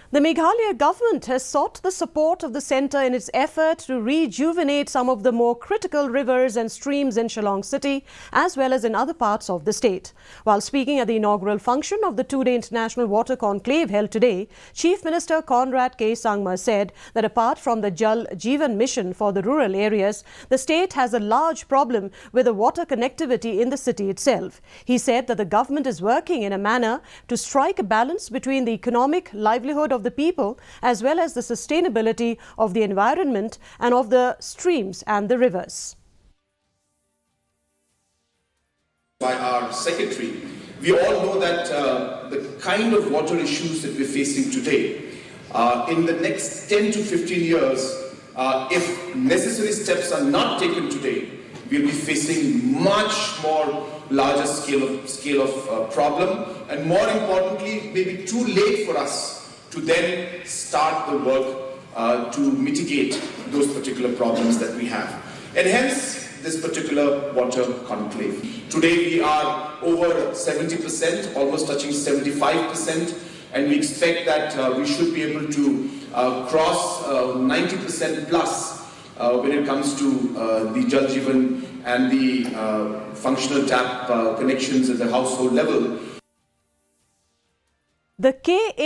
The Meghalaya government has sought the support of the centre in its effort to rejuvenate some of the more critical rivers and streams in Shillong city as well as in other parts of the state. While speaking at the inaugural function of the two-day International Water Conclave held today, Chief Minister Conrad K. Sangma said that apart from the Jal Jeevan mission for the rural areas, the state has a large problem with the water connectivity in the city itself. He said that the government is working in a manner to strike a balance between the economic livelihood of the people as well as the sustainability of the environment and of the streams and the rivers. By our secretary, we all know that the kind of water issues that we're facing today, in the next 10 to 15 years, if necessary steps are not taken today, we'll be facing much more larger scale of problem, and more importantly, maybe too late for us to then start the work to mitigate those particular problems that we have. And hence, this particular water conclave. Today we are over 70%, almost touching 75%, and we expect that we should be able to cross 90% plus when it comes to the Jal Jeevan and the functional tap connections at the household level. The